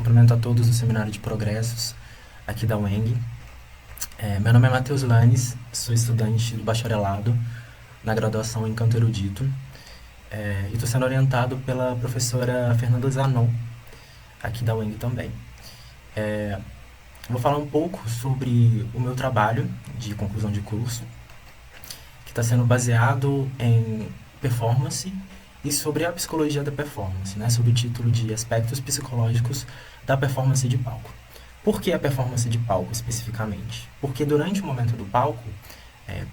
Cumprimento a todos do Seminário de Progressos aqui da UENG. Meu nome é Matheus Lanes, sou estudante do bacharelado na graduação em Canto Erudito e estou sendo orientado pela professora Fernanda Zanon, aqui da UENG também. Vou falar um pouco sobre o meu trabalho de conclusão de curso, que está sendo baseado em performance e sobre a psicologia da performance, né, sob o título de Aspectos Psicológicos da Performance de Palco. Por que a performance de palco, especificamente? Porque durante o momento do palco,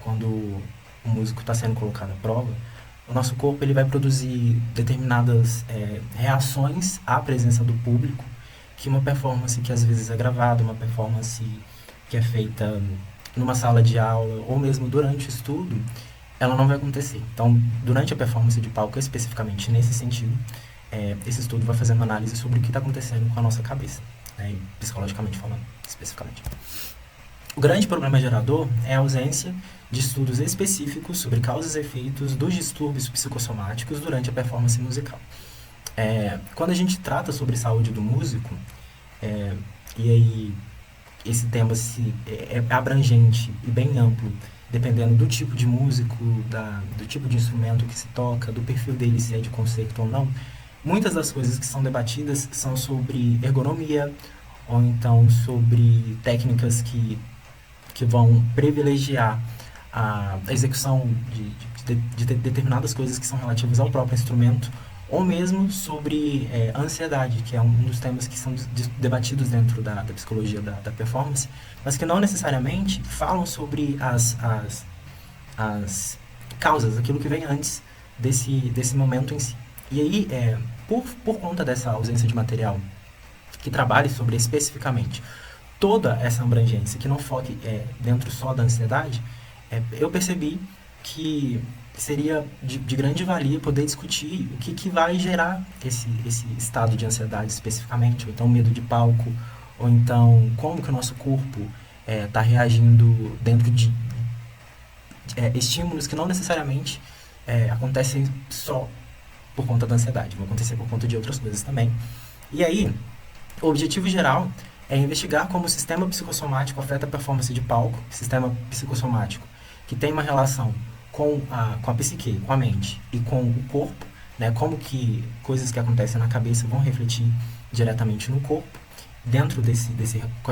quando o músico está sendo colocado à prova, o nosso corpo ele vai produzir determinadas reações à presença do público, que uma performance que às vezes é gravada, uma performance que é feita numa sala de aula, ou mesmo durante o estudo, ela não vai acontecer. Então, durante a performance de palco, especificamente nesse sentido, esse estudo vai fazer uma análise sobre o que está acontecendo com a nossa cabeça, né, psicologicamente falando, especificamente. O grande problema gerador é a ausência de estudos específicos sobre causas e efeitos dos distúrbios psicossomáticos durante a performance musical. Quando a gente trata sobre saúde do músico, e aí esse tema é abrangente e bem amplo, dependendo do tipo de músico, do tipo de instrumento que se toca, do perfil dele, se é de concerto ou não. Muitas das coisas que são debatidas são sobre ergonomia, ou então sobre técnicas que vão privilegiar a execução de determinadas coisas que são relativas ao próprio instrumento, ou mesmo sobre a ansiedade, que é um dos temas que são debatidos dentro da psicologia da performance, mas que não necessariamente falam sobre as causas, aquilo que vem antes desse momento em si. E aí, por conta dessa ausência de material que trabalhe sobre especificamente toda essa abrangência, que não foque dentro só da ansiedade, eu percebi que seria de grande valia poder discutir o que vai gerar esse estado de ansiedade especificamente, ou então medo de palco, ou então como que o nosso corpo está reagindo dentro de estímulos que não necessariamente acontecem só por conta da ansiedade, vão acontecer por conta de outras coisas também. E aí, o objetivo geral é investigar como o sistema psicossomático afeta a performance de palco, sistema psicossomático que tem uma relação com a psique, com a mente e com o corpo, né, como que coisas que acontecem na cabeça vão refletir diretamente no corpo, dentro desse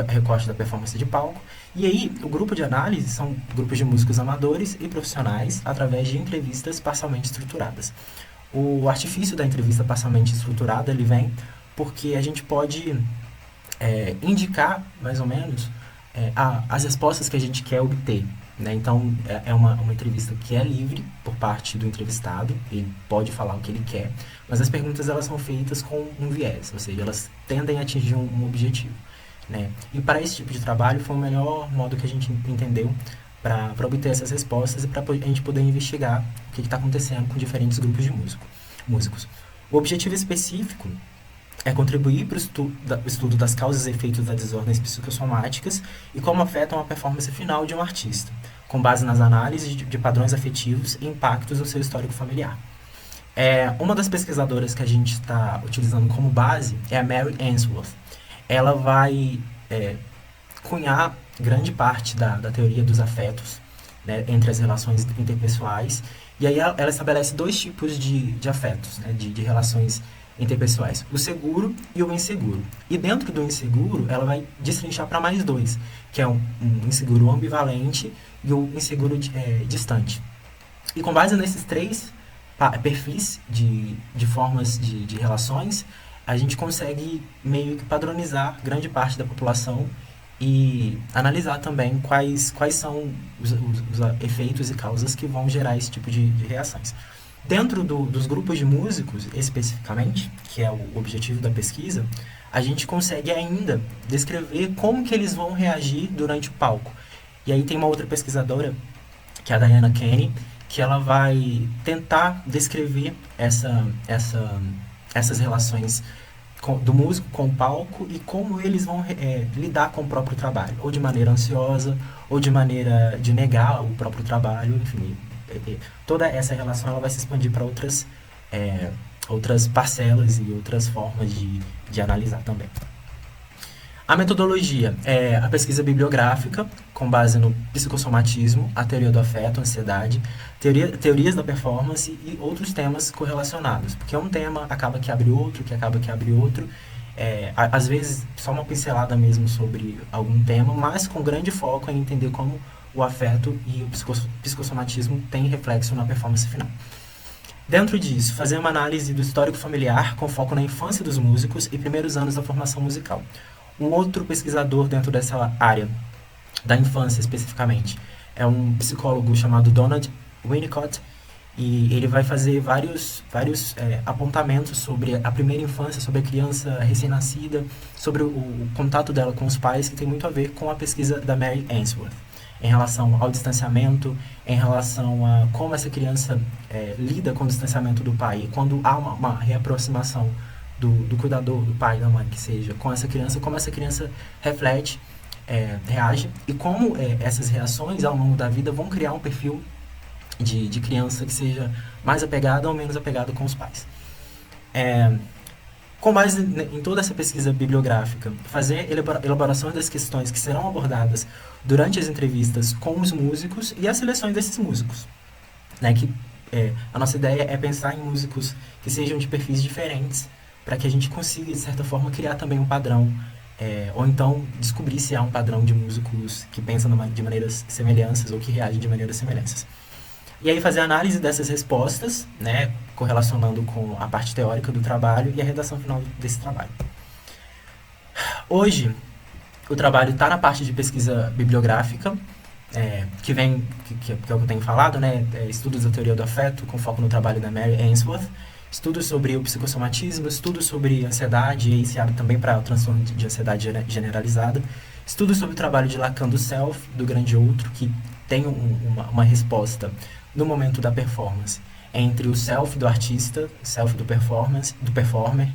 recorte da performance de palco. E aí, o grupo de análise são grupos de músicos amadores e profissionais através de entrevistas parcialmente estruturadas. O artifício da entrevista parcialmente estruturada ele vem porque a gente pode indicar, mais ou menos, as respostas que a gente quer obter, né? Então, é uma entrevista que é livre por parte do entrevistado, ele pode falar o que ele quer, mas as perguntas elas são feitas com um viés, ou seja, elas tendem a atingir um objetivo, né? E para esse tipo de trabalho foi o melhor modo que a gente entendeu para obter essas respostas e para a gente poder investigar o que está acontecendo com diferentes grupos de músicos. O objetivo específico é contribuir para o estudo das causas e efeitos das desordens psicossomáticas e como afetam a performance final de um artista, com base nas análises de padrões afetivos e impactos no seu histórico familiar. Uma das pesquisadoras que a gente está utilizando como base é a Mary Ainsworth. Ela vai cunhar grande parte da teoria dos afetos, né, entre as relações interpessoais, e aí ela estabelece dois tipos de afetos, né, de relações interpessoais, o seguro e o inseguro. E dentro do inseguro, ela vai destrinchar para mais dois, que é um inseguro ambivalente e o inseguro distante. E com base nesses três perfis de formas de relações, a gente consegue meio que padronizar grande parte da população e analisar também quais são os efeitos e causas que vão gerar esse tipo de reações. Dentro dos grupos de músicos, especificamente, que é o objetivo da pesquisa, a gente consegue ainda descrever como que eles vão reagir durante o palco. E aí tem uma outra pesquisadora, que é a Diana Kenny, que ela vai tentar descrever essas relações do músico com o palco e como eles vão lidar com o próprio trabalho, ou de maneira ansiosa, ou de maneira de negar o próprio trabalho, enfim. Toda essa relação ela vai se expandir para outras parcelas e outras formas de analisar também. A metodologia é a pesquisa bibliográfica, com base no psicossomatismo, a teoria do afeto, ansiedade, teorias da performance e outros temas correlacionados. Porque um tema acaba que abre outro, que acaba que abre outro. Às vezes, só uma pincelada mesmo sobre algum tema, mas com grande foco em entender como o afeto e o psicossomatismo têm reflexo na performance final. Dentro disso, fazer uma análise do histórico familiar com foco na infância dos músicos e primeiros anos da formação musical. Um outro pesquisador dentro dessa área, da infância especificamente, é um psicólogo chamado Donald Winnicott, e ele vai fazer vários apontamentos sobre a primeira infância, sobre a criança recém-nascida, sobre o contato dela com os pais, que tem muito a ver com a pesquisa da Mary Ainsworth, em relação ao distanciamento, em relação a como essa criança lida com o distanciamento do pai, e quando há uma reaproximação do cuidador, do pai, da mãe, que seja, com essa criança, como essa criança reflete, reage, e como essas reações ao longo da vida vão criar um perfil de criança que seja mais apegada ou menos apegada com os pais. Com base em toda essa pesquisa bibliográfica, fazer elaborações das questões que serão abordadas durante as entrevistas com os músicos e a seleção desses músicos. Né? A nossa ideia é pensar em músicos que sejam de perfis diferentes, para que a gente consiga, de certa forma, criar também um padrão, ou então descobrir se há um padrão de músicos que pensam de maneiras semelhanças ou que reagem de maneiras semelhantes. E aí fazer a análise dessas respostas, né, correlacionando com a parte teórica do trabalho e a redação final desse trabalho. Hoje, o trabalho está na parte de pesquisa bibliográfica, que é o que eu tenho falado, né, estudos da teoria do afeto, com foco no trabalho da Mary Ainsworth, estudos sobre o psicossomatismo, estudos sobre ansiedade, e aí se abre também para o transtorno de ansiedade generalizada, estudos sobre o trabalho de Lacan do self, do grande outro, que tem uma resposta no momento da performance entre o self do artista, o self do performer,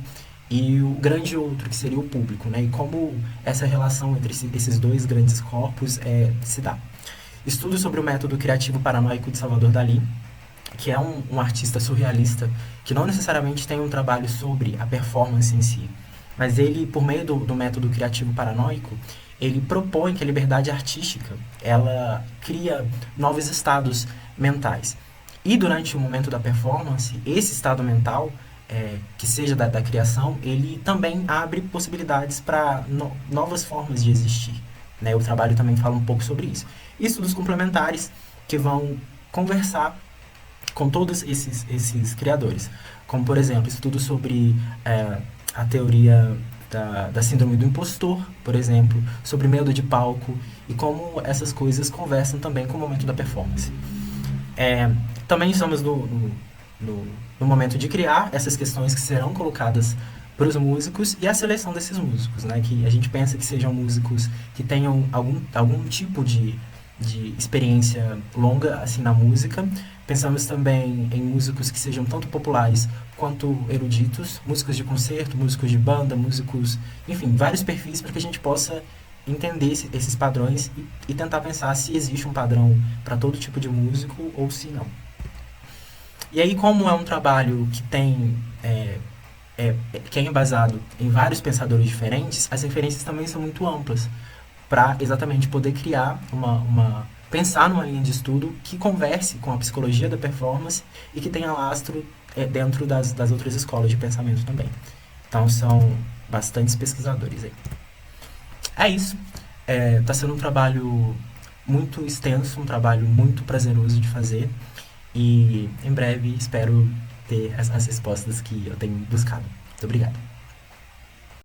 e o grande outro, que seria o público, né? E como essa relação entre esses dois grandes corpos se dá. Estudo sobre o método criativo paranoico de Salvador Dalí, que é um artista surrealista que não necessariamente tem um trabalho sobre a performance em si, mas ele, por meio do método criativo paranoico, ele propõe que a liberdade artística, ela cria novos estados mentais. E durante o momento da performance, esse estado mental, que seja da criação, ele também abre possibilidades para novas formas de existir. Né? O trabalho também fala um pouco sobre isso. Estudos complementares que vão conversar com todos esses criadores. Como, por exemplo, estudos sobre a teoria da síndrome do impostor, por exemplo, sobre medo de palco e como essas coisas conversam também com o momento da performance. Também estamos no momento de criar essas questões que serão colocadas para os músicos e a seleção desses músicos, né? Que a gente pensa que sejam músicos que tenham algum tipo de experiência longa assim na música. Pensamos também em músicos que sejam tanto populares quanto eruditos, músicos de concerto, músicos de banda, músicos, enfim, vários perfis para que a gente possa entender esses padrões e tentar pensar se existe um padrão para todo tipo de músico ou se não. E aí, como é um trabalho que tem que é embasado em vários pensadores diferentes, as referências também são muito amplas para exatamente poder criar pensar numa linha de estudo que converse com a psicologia da performance e que tenha lastro dentro das outras escolas de pensamento também. Então, são bastantes pesquisadores aí. É isso. Está sendo um trabalho muito extenso, um trabalho muito prazeroso de fazer e em breve espero ter as respostas que eu tenho buscado. Muito obrigado.